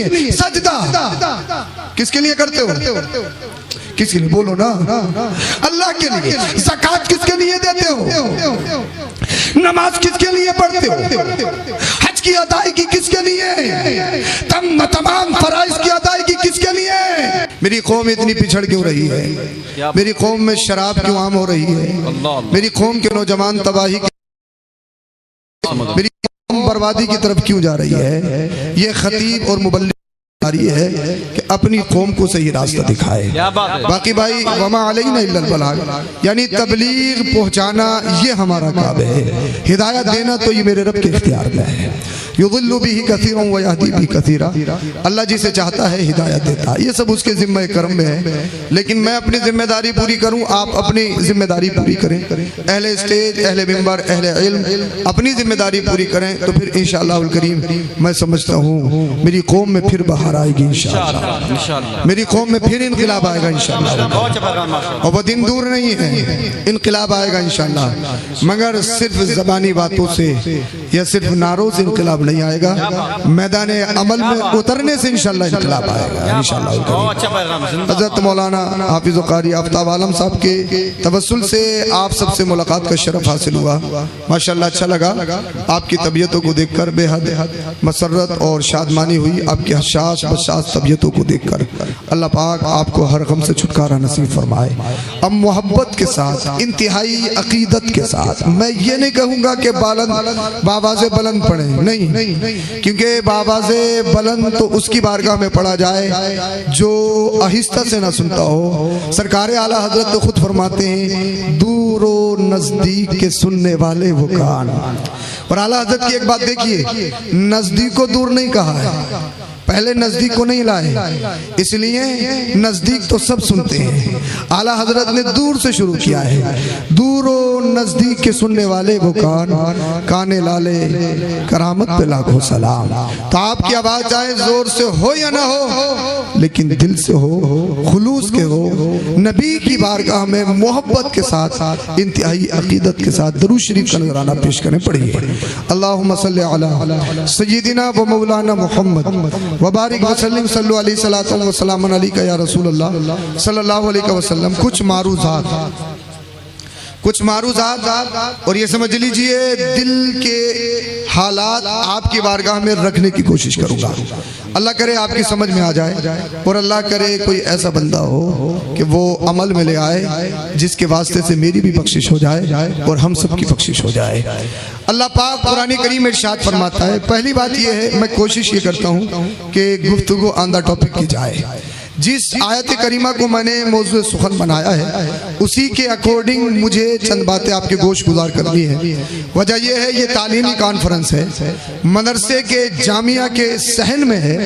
लिए? सजदा किसके लिए करते हो? किसके लिए? बोलो ना, अल्लाह के लिए। ज़कात किसके लिए देते हो? नमाज किसके लिए पढ़ते हो? हज की अदायगी किसके लिए? तमाम फराइज की अदायगी किसके लिए? मेरी कौम इतनी पिछड़ क्यों रही है? मेरी कौम में शराब क्यों आम हो रही है? मेरी कौम के नौजवान तबाही, मेरी कौम बर्बादी की तरफ क्यों जा रही है? ये खतीब और मुबल्लिग है कि अपनी कौम को सही रास्ता दिखाए। बाकी भाई वमा अलैना इल्लल बलाग, यानी तबलीग पहुंचाना ये हमारा काम है। हिदायत देना तो ये मेरे रब के इख्तियार में है। युज़िल्लु बिही कसीरन व यहदी बिही कसीरा, अल्लाह जिसे चाहता है हिदायत देता है। ये सब उसके जिम्मे करम में है, लेकिन मैं अपनी जिम्मेदारी पूरी करूं, आप अपनी जिम्मेदारी पूरी करें। अहले स्टेज, अहले मिंबर, अहले इल्म अपनी जिम्मेदारी पूरी करें तो फिर इंशाअल्लाहुल करीम मैं समझता हूँ मेरी कौम में फिर बहार आएगी इंशाअल्लाह। मेरी कौम में फिर इनकलाब आएगा इंशाअल्लाह। और वो दिन दूर नहीं है, इनकलाब आएगा इंशाअल्लाह। मगर सिर्फ ज़बानी बातों से या सिर्फ नारों से इनकलाब नहीं आएगा, मैदान अमल में उतरने से इंशाअल्लाह इनकलाब आएगा इंशाअल्लाह। हज़रत मौलाना हाफिज़ क़ारी आफ्ताब आलम साहब के तवस्सुल से आप सबसे मुलाकात का शरफ हासिल हुआ। माशाअल्लाह अच्छा लगा। आपकी तबीयतों को देखकर बेहद मसरत और शादमानी हुई। आपकी हशाश बशाश तबीयतों को देखकर अल्लाह पाक आपको हर गम से छुटकारा नसीब फरमाए। अब मोहब्बत के साथ, इंतहाई अकीदत के साथ, मैं ये नहीं कहूँगा कि बावाज़े बुलंद पढ़े, नहीं, क्योंकि बावाज़े बुलंद तो उसकी बारगाह में पढ़ा जाए जो आहिस्ता से ना सुनता हो। सरकार आला हजरत तो खुद फरमाते हैं दूरो नजदीक के सुनने वाले वो कान। और आला हजरत की एक बात देखिए, नजदीक को दूर नहीं कहा है, पहले नजदीक को नहीं लाए, इसलिए नजदीक तो सब सुनते हैं। आला हजरत ने दूर से शुरू किया है। दूरो नजदीक के सुनने वाले वो कान, काने लाले करामत पे लाखों सलाम। तो आपकी आवाज चाहे जोर से हो या ना हो, लेकिन दिल से हो, खुलूस के हो, नबी की बारगाह में मोहब्बत के साथ, इंतहाई अकीदत के साथ दरूद शरीफ का नजराना पेश करें। पढ़िए अल्लाहुम्मा सल्ली अला सय्यिदिना व मौलाना मुहम्मद वबारिक वसल्लम सल्लु अलैहि सलातो व सलामन अलैका या रसूलल्लाह सल्लल्लाहु अलैहि वसल्लम। कुछ मारूज़ात और ये समझ लीजिए दिल के हालात आपकी बारगाह में रखने की कोशिश करूँगा। अल्लाह करे आपकी समझ में आ जाए, और अल्लाह करे कोई ऐसा बंदा हो कि वो अमल में ले आए जिसके वास्ते से मेरी भी बख्शिश हो जाए और हम सब की बख्शिश हो जाए। अल्लाह पाक कुरान करीम में इरशाद फरमाता है। पहली बात ये है, मैं कोशिश ये करता हूँ कि गुफ्तगू ऑन द टॉपिक की जाए। जिस आयत करीमा को मैंने मौजूद सुखन बनाया है उसी के अकॉर्डिंग मुझे चंद बातें आपके गोश गुजार करनी है। वजह यह है, ये तालीमी कॉन्फ्रेंस है, मदरसे के जामिया के सहन में है,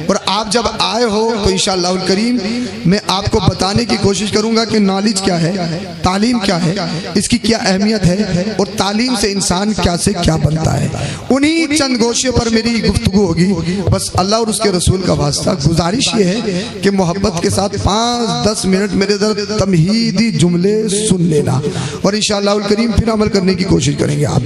और आप जब आए हो तो इंशाअल्लाह करीम मैं आपको बताने की कोशिश करूंगा कि नॉलेज क्या है, तालीम क्या है, इसकी क्या अहमियत है, और तालीम से इंसान क्या से क्या बनता है। उन्हीं चंद गोशे पर मेरी गुफ्तगू होगी। बस अल्लाह और उसके रसूल का वास्ता गुजारिश ये है कि मोहब्बत के साथ 5-10 मिनट मेरे दर तमहीदी जुमले सुन लेना, और इंशाअल्लाह करीम फिर अमल करने की कोशिश करेंगे आप।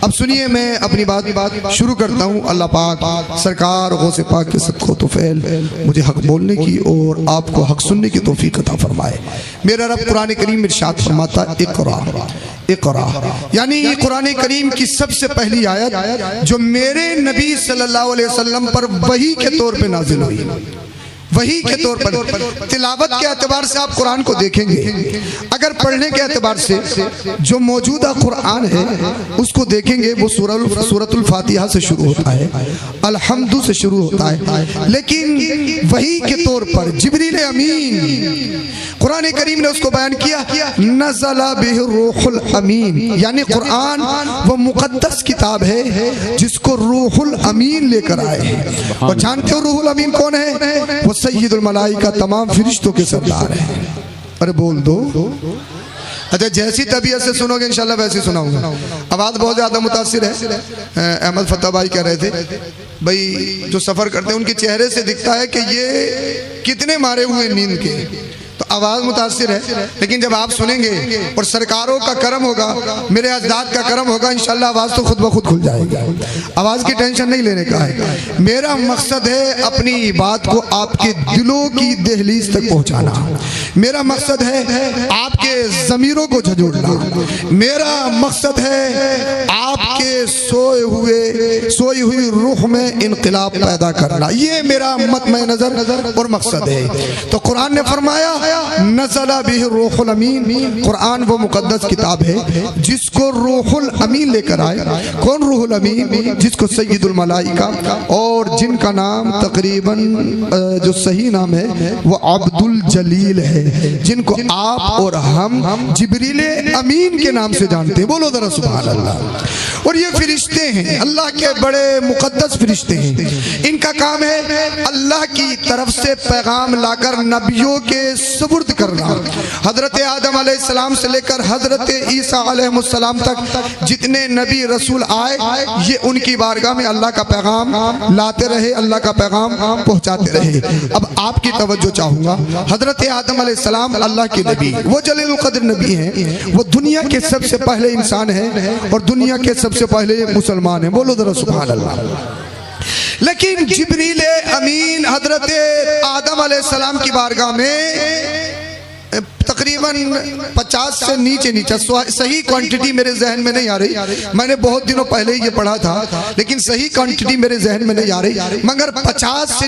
अब सुनिए, मैं अपनी बात शुरू करता हूँ। अल्लाह पाक सरकार गौसे पाक के सदक़ो तो फैल मुझे हक बोलने की और आपको हक सुनने की तौफीक अता फरमाए। मेरा रब कुरान करीम में इरशाद फरमाता है इक़रा, यानी ये कुरान करीम की सबसे पहली आयत जो मेरे नबी सल्लल्लाहु अलैहि वसल्लम पर वही के तौर पे नाजिल हुई। वही के तौर पर तिलावत के एतबार से आप कुरान को देखेंगे, अगर पढ़ने के एतबार से जो मौजूदा कुरान है उसको देखेंगे, वो सूरतुल फातिहा से शुरू होता है, अल्हम्दु से शुरू होता है, लेकिन वही के तौर पर जिब्रील अमीन कुरान करीम ने उसको बयान किया नज़ला बिहि रूहुल अमीन, यानी कुरान वो मुकद्दस किताब है जिसको रूहुल अमीन लेकर आए हैं। और जानते हो रूहुल अमीन कौन है? वो सय्यदुल मलाइका, तमाम फरिश्तों के सरदार हैं। अरे बोल दो। अच्छा, जैसी तबीयत से सुनोगे इंशाल्लाह वैसे सुनाऊंगा। आवाज़ बहुत ज़्यादा मुतासिर है। अहमद फत्ता भाई कह रहे थे भाई जो सफ़र करते हैं उनके चेहरे से दिखता है कि ये कितने मारे हुए नींद के। तो तो आवाज मुतासिर है, लेकिन जब आप सुनेंगे और सरकारों का करम होगा, मेरे अजदाद का करम होगा, इंशाल्लाह आवाज तो खुद ब खुद खुल जाएगी। आवाज की टेंशन नहीं लेने का है। मेरा मकसद है अपनी बात को आपके दिलों की दहलीज तक पहुंचाना। मेरा मकसद है आपके ज़मीरों को झंझोड़ना। मेरा मकसद है आपके सोई हुई रूह में इनकलाब पैदा करना। ये मेरा मतमे नजर और मकसद है। तो कुरान ने फरमाया नज़ला बिही रूहुल अमीन। कुरान वो मुकद्दस किताब है जिसको रूहुल अमीन लेकर आए। कौन रूहुल अमीन? जिसको सय्यदुल मलाइका और जिनका नाम तकरीबन जो सही नाम है वो अब्दुल जलील है, जिनको आप और हम जिब्रील अमीन के नाम से जानते हैं। बोलो जरा सुभान अल्लाह। और ये फरिश्ते हैं, अल्लाह के बड़े मुकद्दस फरिश्ते हैं। इनका काम है अल्लाह की तरफ से पैगाम लाकर नबियों के सुपुर्द करना। हजरत आदम अलैहिस्सलाम से लेकर हजरत ईसा अलैहिस्सलाम तक जितने नबी रसूल आए, ये उनकी बारगाह में अल्लाह का पैगाम लाते रहे, अल्लाह का पैगाम पहुंचाते रहे। अब आपकी तवज्जो चाहूंगा, हजरत आदम अलैहिस्सलाम अल्लाह के नबी, वो जलीलुल कद्र नबी हैं, वो दुनिया के सबसे पहले इंसान हैं और दुनिया के सबसे पहले मुसलमान हैं। बोलो जरा सुभान अल्लाह। लेकिन जिब्रील अमीन हजरत आदम अलैहिस्सलाम की बारगाह में तकरीबन 50 से नीचे सही क्वांटिटी मेरे जहन में नहीं आ रही। मैंने बहुत दिनों पहले ये पढ़ा था, लेकिन सही क्वांटिटी मेरे जहन में नहीं आ रही। मगर 50 से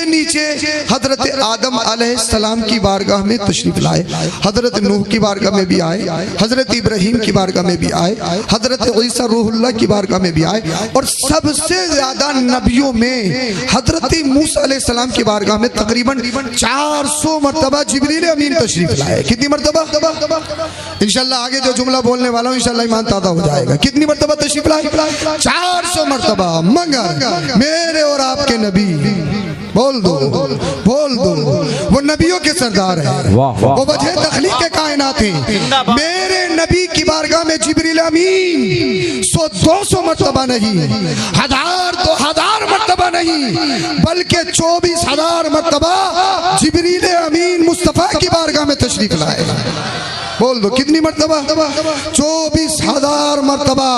नीचे हजरत आदम अलैहिस्सलाम की बारगाह में तशरीफ लाए। हजरत नूह की बारगाह में भी आए, हजरत इब्राहीम की बारगाह में भी आए, हजरत ईसा रूहुल्लाह की बारगाह में भी आए, और सबसे ज्यादा नबियों में हजरत मूसा अलैहिस्सलाम की बारगाह में तकरीबन 400 मरतबा जिब्रील अमीन तशरीफ लाए। कितनी मरतबा? इंशाल्लाह आगे जो जुमला बोलने वाला हूं इंशाल्लाह ईमान ताज़ा हो जाएगा। कितनी मरतबा तशरीफ लाए? 400 मरतबा। मगर मेरे और आपके नबी, बोल दो वो नबियों के सरदार है, वो वजह तखलीक कायनात है। मेरे नबी की बारगाह में जिब्रील अमीन 100-200 मरतबा नहीं, 1000-2000 मरतबा नहीं, बल्कि 24,000 मरतबा जिब्रील अमीन मुस्तफा की बारगाह में तशरीफ लाए। बोल दो कितनी मरतबा? 24,000 मरतबा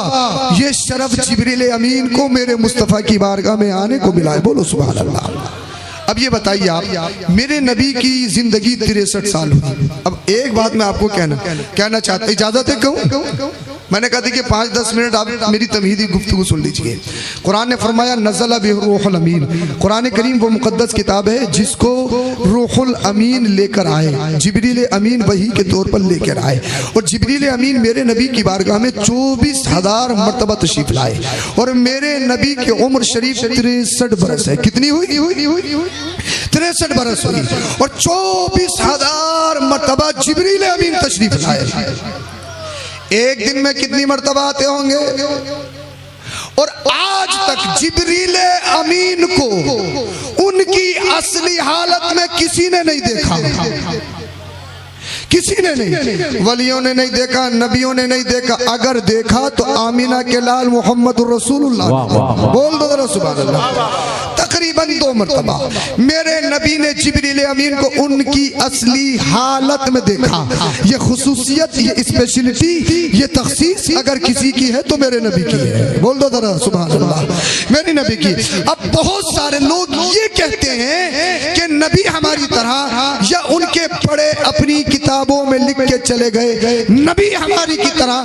ये शरफ जिब्रील अमीन को मेरे मुस्तफा की बारगाह में आने को मिला है। बोलो सुभान अल्लाह। अब ये बताइए आप, मेरे नबी की जिंदगी 63 साल हुई। अब एक बात मैं आपको कहना चाहता, इजाजत है कहूं? मैंने कहा था कि 5-10 मिनट आप मेरी तमहीदी गुफ्तगू सुन लीजिए। कुरान ने फरमाया नज़ला बिही रूहुल अमीन। कुरान करीम वो मुकद्दस किताब है जिसको रूहुल अमीन लेकर आए, जिब्रील अमीन वही के तौर पर लेकर आए। और जिब्रील अमीन मेरे नबी की बारगाह में 24,000 मरतबा तशरीफ लाए। और मेरे नबी की उम्र शरीफ 63 बरस है। कितनी हुई? 63 बरस हुई। और 24,000 मरतबा जिब्रील अमीन तशरीफ लाए। एक दिन में कितनी मर्तबा आते होंगे? और आज तक जिब्रील अमीन को उनकी असली हालत में किसी ने नहीं देखा। किसी ने नहीं, वलियों ने नहीं देखा, नबियों ने नहीं देखा। अगर देखा तो आमीना के लाल मोहम्मद रसूलुल्लाह। बोल दो जरा सुभान अल्लाह। तकरीबन 2 मरतबा मेरे नबी ने जिब्रील अमीन को उनकी असली हालत में देखा। ये खुसूसियत, ये स्पेशलिटी, ये तखसीस अगर किसी की है तो मेरे नबी की है। बोल दो जरा सुभान अल्लाह, मेरी नबी की। अब बहुत सारे लोग ये कहते हैं कि नबी हमारी तरह या उनके पढ़े अपनी किताबों में लिख के चले गए, नबी हमारी की तरह।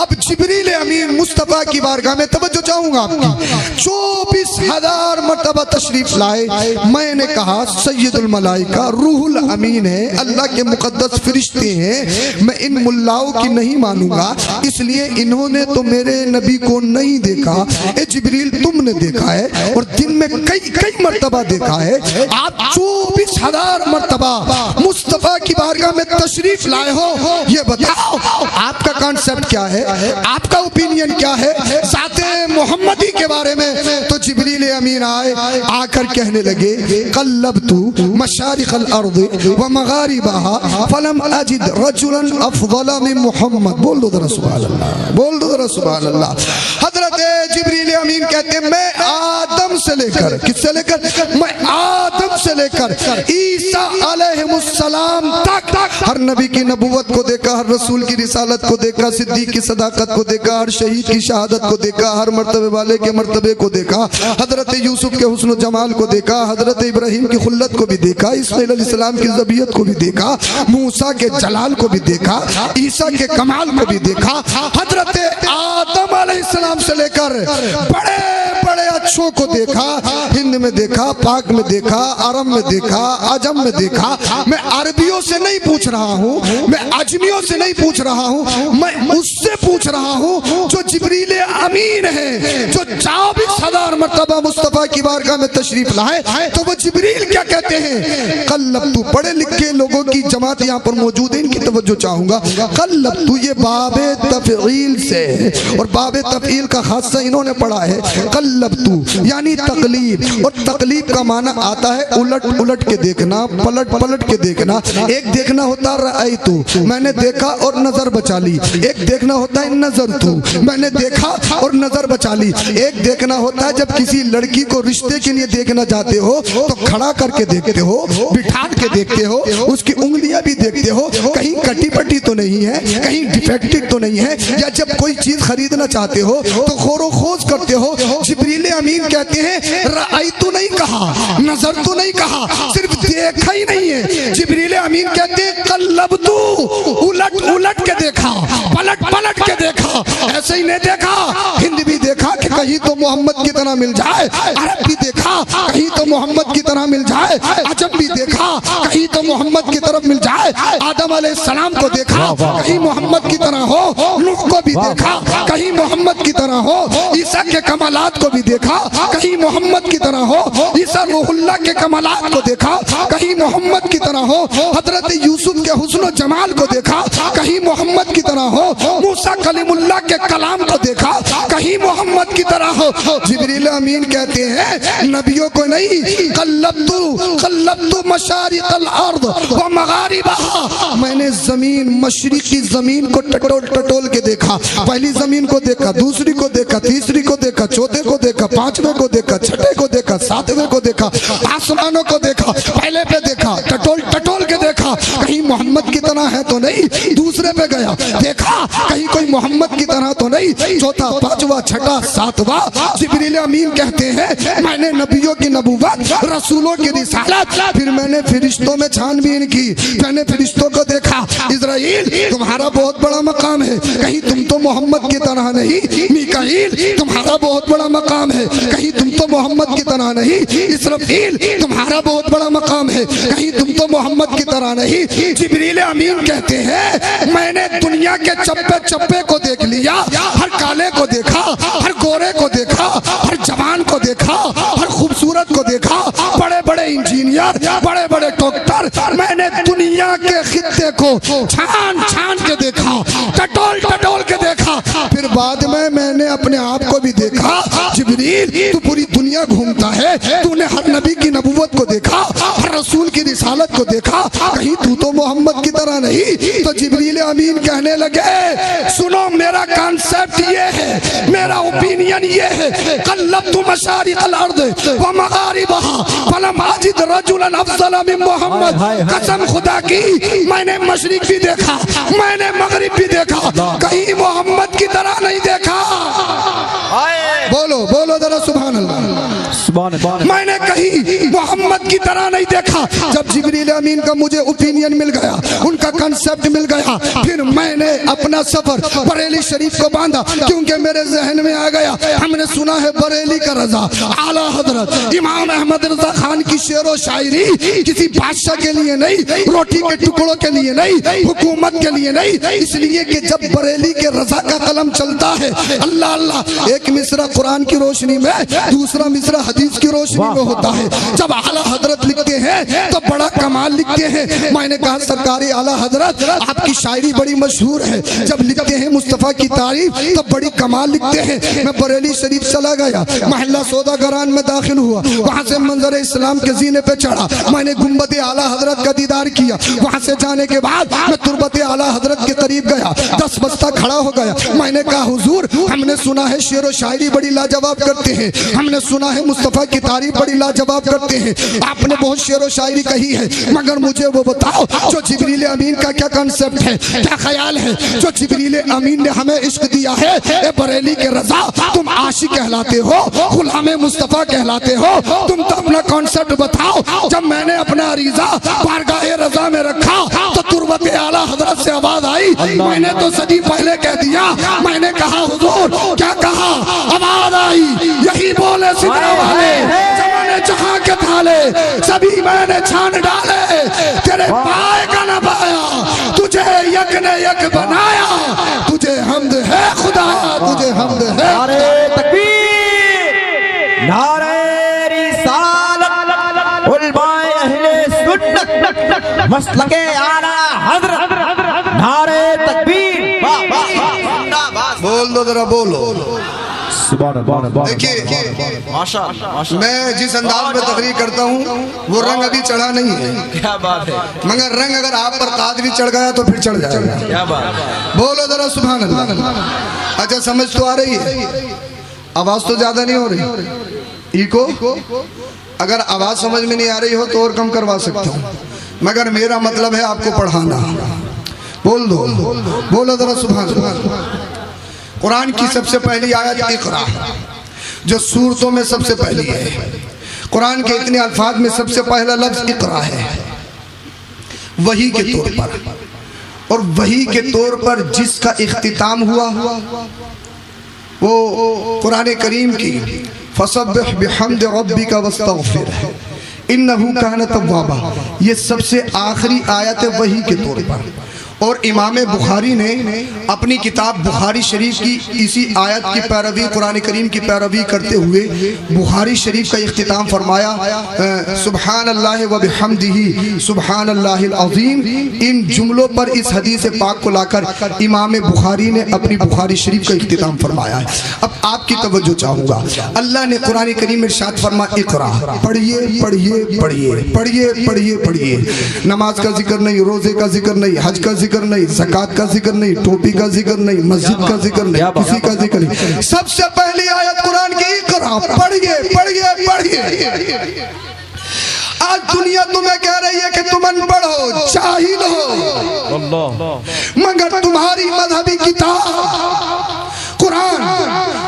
अब जिब्रील अमीन मुस्तफा की बारगाह में तवज्जो चाहूंगा आपकी, 24,000 मरतबा तशरीफ लाए। मैंने कहा सय्यदुल मलाइका रूहुल अमीन है, अल्लाह के मुकद्दस फरिश्ते हैं। मैं इन मुल्लाओं की नहीं मानूंगा, इसलिए इन्होंने तो मेरे नबी को नहीं देखा। ए जिब्रील तुमने देखा है और दिन में कई मरतबा देखा है। आप 24,000 मरतबा मुस्तफा की बारगाह में तशरीफ लाए हो। ये बताओ आपका कॉन्सेप्ट क्या है, आपका ओपिनियन क्या है ज़ाते मोहम्मदी के बारे में? तो जिब्रील अमीन आए, आकर कहने लगे कल्लबतु मशारिक़ल अर्द व मगारिबहा फलम अजिद रजुलन अफ़ज़ल मिन मुहम्मद। बोल दो जरा सुभान अल्लाह, बोल दो जरा सुभान अल्लाह। हजरत जिब्रील अमीन कहते हैं मैं आदम से लेकर, किससे लेकर? मैं आदम से लेकर ईसा अलैहिस्सलाम तक हर नबी की नबूवत को देखा, हर रसूल की रिसालत को देखा, सिद्दीक की सदाकत को देखा, हर शहीद की शहादत को देखा, हर मर्तबे वाले के मर्तबे को देखा, हजरत यूसुफ के हुस्न जमाल को देखा, हजरत इब्राहिम की खुल्लत को भी देखा, इस्माइल अलैहिस्सलाम की ज़बियत को भी देखा, मूसा के जलाल को भी देखा, ईसा के कमाल को भी देखा, हजरत आदम अलैहिस्सलाम से लेकर बड़े बड़े अच्छों को देखा, हिंद में देखा, पाक में देखा, अरब में देखा, अजम में देखा। मैं अरबियों से नहीं पूछ रहा हूँ, मैं अजमियों से नहीं पूछ रहा हूँ, मैं उससे पूछ रहा हूँ जो जिब्रील अमीन है, जो 24,000 मर्तबा मुस्तफा की बारगाह में तशरीफ लाए। तो वो जिब्रील क्या कहते हैं? कल्लब्तु, पढ़े लिखे लोगों की जमात यहाँ पर मौजूद है, इनकी तवज्जो चाहूंगा। कल्लब्तु ये बाबे तफईल से, और बाबे तफईल का खासा इन्होंने पढ़ा है। कल्लब्तु यानी तकलीब, और तकलीब का माना आता है उलट उलट के देखना, पलट पलट के देखना। एक देखना होता रअयतु, मैंने देखा और नजर बचा ली। एक देखना होता है नजरतु, मैंने देखा और नजर बचा ली। एक देखना होता है जब किसी लड़की को रिश्ते के लिए देखना चाहते हो तो खड़ा करके देखते हो, बिठा के देखते हो, उसकी उंगलियां भी देखते हो, कहीं कटी पटी तो नहीं है, कहीं डिफेक्टेड तो नहीं है। या जब कोई चीज खरीदना चाहते हो तो खोरो खोज करते हो। जिब्रील अमीन कहते हैं रअयतु नहीं कहा, नजर तो नहीं कहा, सिर्फ देखा ही नहीं है। जिब्रील अमीन कहते हैं कल्लब्तु, उलट उलट के देखा, पलट पलट के देखा। ऐसे ही नहीं देखा, हिंद भी देखा कि कहीं तो मोहम्मद की तरह मिल जाए, अरब भी देखा कहीं तो मोहम्मद की तरह मिल जाए, अजम भी देखा कहीं तो मोहम्मद की तरफ मिल जाए, आदम अलैहिस्सलाम को देखा कहीं मोहम्मद की तरह हो, नूह को भी देखा कहीं मोहम्मद की तरह हो, ईसा के कमालात को भी देखा कहीं मोहम्मद की तरह हो, ईसा रूहुल्लाह के कमालात को देखा कहीं मोहम्मद की तरह हो, हजरत यूसुफ के हुस्न जमाल को देखा कहीं मोहम्मद की तरह हो, मूसा कलीमुल्लाह के कलाम को देखा कहीं मोहम्मद की तरह हो। जिब्रील अमीन कहते हैं नबियों को नहीं, कल्लब्तु मशारिक़ल अर्द व मगारिबहा, मैंने जमीन मशरिकी जमीन को टटोल टटोल के देखा। पहली जमीन को देखा, दूसरी को देखा, तीसरी को देखा, चौथे को देखा, पांचवें को देखा, छठे को देखा, सातवें को देखा, आसमानों को देखा, पहले पे देखा, टटोल टटोल के देखा, कहीं मोहम्मद की तरह है तो नहीं, दूसरे पे गया देखा कहीं कोई मोहम्मद की तरह तो नहीं, चौथा, पांचवा, छठा, सातवां। जिब्रील अमीन कहते हैं मैंने नबियों की नबूवत, रसूलों की रिसालत, फिर मैंने फरिश्तों में छानबीन की, मैंने फरिश्तों को देखा। इज़राइल तुम्हारा बहुत बड़ा मकाम है, कहीं तुम तो मोहम्मद की तरह नहीं। मीकाईल तुम्हारा बहुत बड़ा मकाम है, कहीं तुम तो मोहम्मद की तरह नहीं। इसराफील तुम्हारा बहुत बड़ा मकाम है, कहीं तुम तो मोहम्मद की तरह नहीं। जिब्रील अमीन कहते हैं मैंने दुनिया के चप्पे चप्पे को देख लिया, हर काले को देखा, हर गोरे को देखा, हर जवान को देखा, हर खूबसूरत को देखा, बड़े बड़े इंजीनियर, बड़े बड़े डॉक्टर, मैंने दुनिया के खित्ते को छान छान के देखा, टटोल टटोल के देखा। फिर बाद में मैंने अपने आप को भी देखा। जिब्रील तू पूरी दुनिया घूमता है, तूने हर नबी की नबूवत को देखा, हर रसूल की रिसालत को देखा, कहीं तू तो मोहम्मद की तरह नहीं। तो जिब्रील अमीन कहने लगे सुनो मेरा कॉन्सेप्ट ये है, मेरा ओपिनियन ये है, कल्लब्तु मशारिक़ल अर्द व मगारिबहा फलम अजिद रजुलन अफज़ल मिन मोहम्मद। कसम खुदा की मैंने मशरिक भी देखा, मैंने मगरिब भी देखा, कहीं मोहम्मद की तरह नहीं देखा। बोलो बोलो जरा सुभान अल्लाह। मैंने कहीं मोहम्मद की तरह नहीं देखा। जब जिब्रील अमीन का मुझे ओपिनियन मिल गया, उनका कंसेप्ट मिल गया, फिर मैंने अपना सफर बरेली शरीफ को बांधा, क्योंकि मेरे जहन में आ गया हमने सुना है बरेली का रजा आला हजरत इमाम अहमद रजा खान की शेर व शायरी किसी बादशाह के लिए नहीं, रोटी के टुकड़ों के लिए नहीं, हुकूमत के लिए नहीं, इसलिए कि जब बरेली के रजा का कलम चलता है अल्लाह अल्लाह, एक मिसरा कुरान की रोशनी में, दूसरा मिसरा हदीस की रोशनी में होता है। जब आला हजरत लिखते हैं तो बड़ा कमाल लिखते हैं। मैंने कहा सरकारी आला हजरत आपकी शायरी बड़ी मशहूर है, जब लिखते हैं मुस्तफा की तारीफ तो बड़ी कमाल लिखते हैं। मैं बरेली शरीफ चला गया, महल्ला सौदागरान में दाखिल हुआ, वहां से मंजर इस्लाम के जीने पे चढ़ा, मैंने गुंबद आला हजरत का दीदार किया। वहां से जाने के बाद मैं तुरबत आला हजरत के करीब गया, 10 बस्ता खड़ा हो गया। मैंने कहा हुजूर हमने सुना है शेर व शायरी बड़ी लाजवाब करते हैं, हमने सुना है मुस्तफा मुस्तफ़ा की तारीफ बड़ी लाजवाब करते हैं। आपने बहुत शेर व शायरी कही है, मगर मुझे वो बताओ जो जिब्रील अमीन का क्या कॉन्सेप्ट है, क्या ख्याल है? जो जिब्रील अमीन ने हमें इश्क दिया है, ए बरेली के रजा, तुम आशिक कहलाते हो, गुलामे मुस्तफ़ा कहलाते हो, तुम तो अपना कॉन्सेप्ट बताओ। जब मैंने अपना अरीजा बारगाह रजा में रखा तो तुरबत आला हजरत से आवाज आई, मैंने तो सदी पहले कह दिया। मैंने कहा हुजूर क्या कहा? आवाज आई, यही बोले सिदरा वाले, जमाने जहां के थाले सभी मैंने छान डाले, तेरे पाए का न पाया, तुझे यक ने यक बनाया, तुझे हमद है खुदा, तुझे हमद है। नारे तकबीर, नारे रिसालत, उलमाए अहले सुन्नत, मसलके आला हज़रत, नारे तकबीर, बोल दो जरा, बोलो। देखिए मैं जिस अंदाज में तकरीर करता हूँ वो रंग अभी चढ़ा नहीं है। क्या बात है, मगर रंग अगर आप पर कादरी चढ़ गया तो फिर चढ़ जाएगा। क्या बात है, बोलो जरा सुभान अल्लाह। अच्छा समझ तो आ रही है, आवाज तो ज्यादा नहीं हो रही। इको अगर आवाज समझ में नहीं आ रही हो तो और कम करवा सकता हूँ, मगर मेरा मतलब है आपको पढ़ाना। बोल दो, बोलो जरा सुभान अल्लाह। कुरान की सबसे पहली आयत इक़रा, जो सूरतों में सबसे पहली है। कुरान के इतने अल्फाज में सबसे पहला लफ्ज इक़रा है, वही के तौर पर, और वही के तौर पर जिसका इख्तिताम हुआ वो कुरान करीम की फसब्बिह बिहम्दि रब्बिका वस्तगफिर इन्नहु कान तव्वाबा, ये सबसे आखिरी आयत है वही के तौर पर। और इमाम बुखारी ने अपनी किताब बुखारी शरीफ की इसी आयत की पैरवी, कुरान करीम की पैरवी करते हुए बुखारी शरीफ का इख्तिताम फरमाया, सुबहान अल्लाह व बिहम्दिही सुबहान अल्लाहिल अज़ीम। इन जुमलों पर इस हदीस पाक को लाकर इमाम बुखारी ने अपनी बुखारी शरीफ का इख्तिताम फरमाया है। अब आपकी तवज्जो चाहूँगा, अल्लाह ने कुरान करीम में इरशाद फरमा इक़रा, पढ़िए पढ़िए पढ़िए पढ़िए पढ़िए पढ़िए। नमाज का जिक्र नहीं, रोजे का जिक्र नहीं, हज का जिक्र नहीं, ज़कात का जिक्र नहीं, टोपी का जिक्र नहीं, मस्जिद का जिक्र नहीं, किसी का जिक्र नहीं। सबसे पहली आयत कुरान की इक़रा, पढ़िए पढ़िए पढ़िए। आज दुनिया तुम्हें कह रही है कि तुम अनपढ़ हो, जाहिल हो, मगर तुम्हारी मजहबी किताब कुरान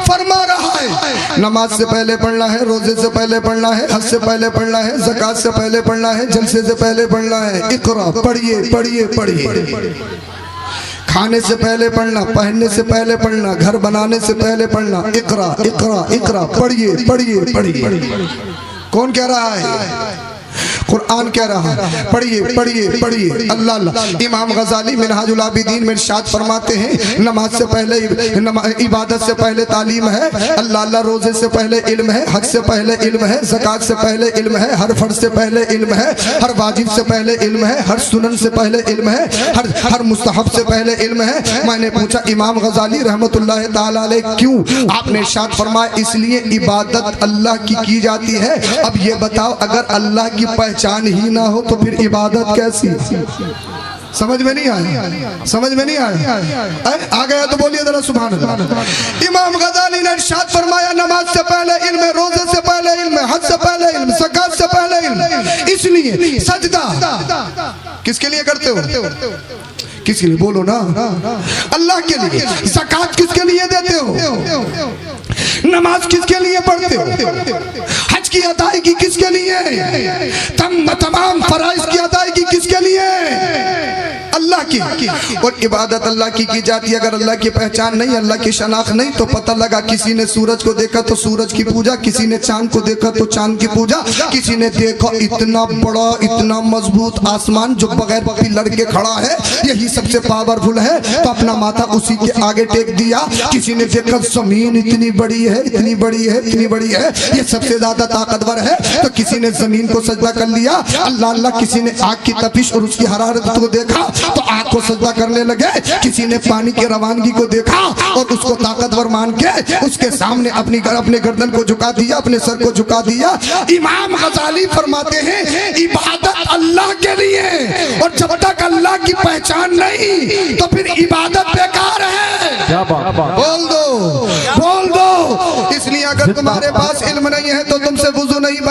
फरमा रहा है नमाज से पहले पढ़ना है, रोजे से पहले पढ़ना है, हज से पहले पढ़ना है, ज़कात से पहले पढ़ना है, जलसे से पहले पढ़ना है। इक़रा, पढ़िए पढ़िए पढ़िए। खाने से पहले पढ़ना, पहनने से पहले पढ़ना, घर बनाने से पहले पढ़ना। इक़रा इक़रा इक़रा, पढ़िए पढ़िए पढ़िए। कौन कह रहा है? कुरान कह रहा है, पढ़िए पढ़िए पढ़िए। अल्लाह अल्लाह। इमाम गजाली मिनहाजुल आबिदीन में इरशाद फरमाते हैं, नमाज से पहले इबादत से पहले तालीम है, अल्लाह अल्लाह। रोजे से पहले इल्म है, हज से पहले इल्म है, ज़कात से पहले इल्म है, हर फर्ज से पहले इल्म है, हर वाजिब से पहले इल्म है, हर सुनन से पहले इल्म है, हर मुस्तहब से पहले इल्म है। मैंने पूछा इमाम गजाली रहमतुल्लाह ताला अलैह क्यों? आपने इरशाद फरमाया इसलिए इबादत अल्लाह की जाती है। अब ये बताओ, अगर अल्लाह की पहचान ही ना हो तो फिर इबादत कैसी? समझ में नहीं आया? समझ में नहीं आया? आ गया तो बोलिए जरा सुभान अल्लाह। इमाम गजाली ने इरशाद फरमाया नमाज से पहले इल्म, रोजे से पहले इल्म, हज से पहले इल्म, ज़कात से पहले इल्म। इसलिए सजदा किसके लिए करते हो? किसके लिए? बोलो ना, अल्लाह के लिए। ज़कात किसके लिए देते हो? नमाज किसके लिए पढ़ते हो? हज की अदायगी किसके लिए? तमाम फराइज की अदायगी किसके लिए? अल्लाह की। और इबादत अल्लाह की जाती है। अगर अल्लाह की पहचान नहीं, अल्लाह की शनाख्त नहीं, तो पता लगा किसी ने सूरज को देखा तो सूरज की पूजा, किसी ने चांद को देखा तो चांद की पूजा, किसी ने देखा इतना बड़ा इतना मजबूत आसमान जो बगैर पिलर के खड़ा है, यही सबसे पावरफुल है, तो अपना माथा उसी के आगे टेक दिया। किसी ने देखा जमीन इतनी बड़ी है, इतनी बड़ी है, इतनी बड़ी है, ये सबसे ज्यादा ताकतवर है, तो किसी ने जमीन को सजदा कर लिया। अल्लाह अल्लाह। किसी ने आग की तपिश और उसकी हरारत को देखा तो आग को सजदा करने लगे। किसी ने पानी की रवानगी को देखा और उसको ताकतवर मान के उसके सामने अपने गर्दन को झुका दिया, अपने सर को झुका दिया। इमाम गजाली फरमाते हैं इबादत अल्लाह के लिए, और जब तक अल्लाह की पहचान नहीं तो फिर इबादत बेकार है। बोल दो, बोल दो। इसलिए अगर तुम्हारे पास इल्म नहीं है तो तुमसे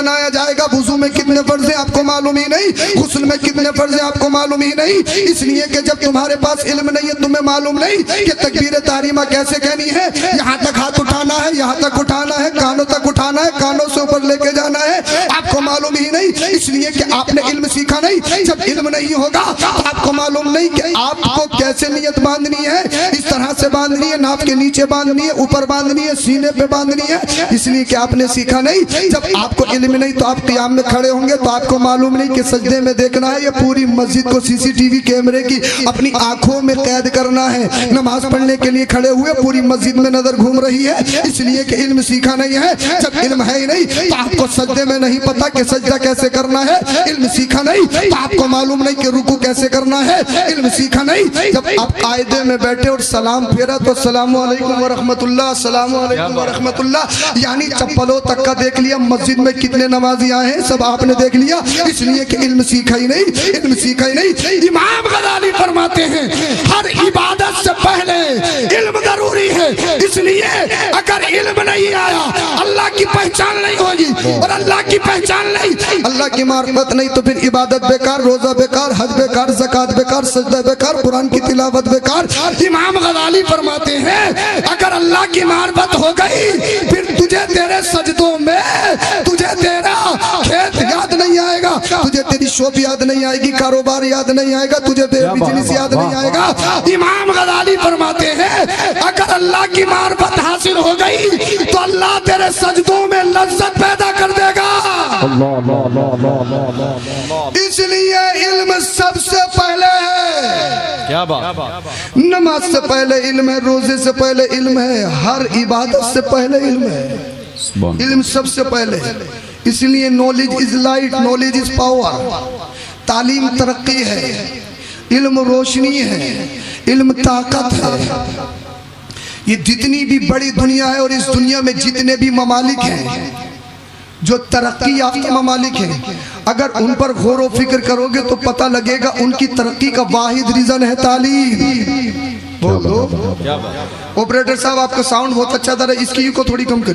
बनाया जाएगा। वुजू में कितने फर्ज है आपको मालूम ही नहीं, गुस्ल में कितने फर्ज है आपको मालूम ही नहीं, इसलिए कि जब तुम्हारे पास इल्म नहीं है, तुम्हें मालूम नहीं कि तकबीर तारीमा कैसे कहनी है, यहाँ तक हाथ उठाना है, यहाँ तक उठाना है, कानों तक उठाना है, कानों से ऊपर लेके जाना है, आपको मालूम ही नहीं, इसलिए कि आपने इल्म सीखा नहीं। जब इल्म नहीं होगा तो आपको मालूम नहीं कि आपको कैसे नियत बांधनी है, इस तरह से बांधनी है, नाक के नीचे बांधनी है, ऊपर बांधनी है, सीने पे बांधनी है, इसलिए कि आपने सीखा नहीं। जब आपको इल्म नहीं तो आप क़ियाम में खड़े होंगे तो आपको मालूम नहीं कि सजदे में देखना है या पूरी मस्जिद को सीसीटीवी कैमरे की अपनी आंखों में कैद करना है। नमाज पढ़ने के लिए खड़े हुए पूरी मस्जिद में नजर घूम रही है, इसलिए कि इल्म सीखा नहीं है। जब इल्म है ही नहीं तो आपको सजदे में नहीं पता कि सजदा कैसे करना है, इल्म सीखा नहीं तो आपको मालूम नहीं कि रुकू कैसे करना है, इल्म सीखा नहीं। जब आप कायदे में बैठे और सलाम फेरा तो अस्सलामु अलैकुम व रहमतुल्लाह, अस्सलामु अलैकुम व रहमतुल्लाह, यानी चप्पलों तक का देख लिया, मस्जिद में कितने नमाजी आए हैं सब आपने देख लिया, इसलिए कि इल्म सीखा ही नहीं, इल्म सीखा ही नहीं। इमाम गजाली फरमाते हैं हर इबादत से पहले इल्म जरूरी है, इसलिए अगर इल्म नहीं आया अल्लाह की पहचान नहीं होगी, और अल्लाह की पहचान नहीं, अल्लाह की मार्फत नहीं तो फिर इबादत बेकार, रोजा बेकार, हज बेकार, ज़कात बेकार, सजदा बेकार, कुरान की तिलावत बेकार। इमाम गजाली फरमाते हैं अगर अल्लाह की मार्फत हो गई फिर तुझे तेरे सजदों में तुझे तेरा खेत याद नहीं आएगा, तुझे तेरी शॉप याद नहीं आएगी, कारोबार याद नहीं आएगा, तुझे बिजनेस याद नहीं आएगा। इमाम गजाली फरमाते हैं अगर अल्लाह की मार्फत हासिल हो गई तो अल्लाह तेरे सजदों में लज्जत पैदा कर देगा। इसलिए इल्म सबसे पहले है। क्या बात, नमाज से पहले इल्म है, रोजे से पहले इल्म है, हर इबादत से पहले इल्म है, इल्म सबसे पहले। इसलिए knowledge is light, knowledge is power. तालीम तरक्की है, इल्म रोशनी है, इल्म ताकत है। ये जितनी भी बड़ी दुनिया है और इस दुनिया में जितने भी ममालिक हैं जो तरक्की याफ्ता ममालिक हैं, अगर उन पर गौर व फिक्र करोगे तो पता लगेगा उनकी तरक्की का वाहिद रीजन है तालीम। बोल दो ऑपरेटर साहब, आपका साउंड बहुत अच्छा था, इसकी को थोड़ी कम करिए।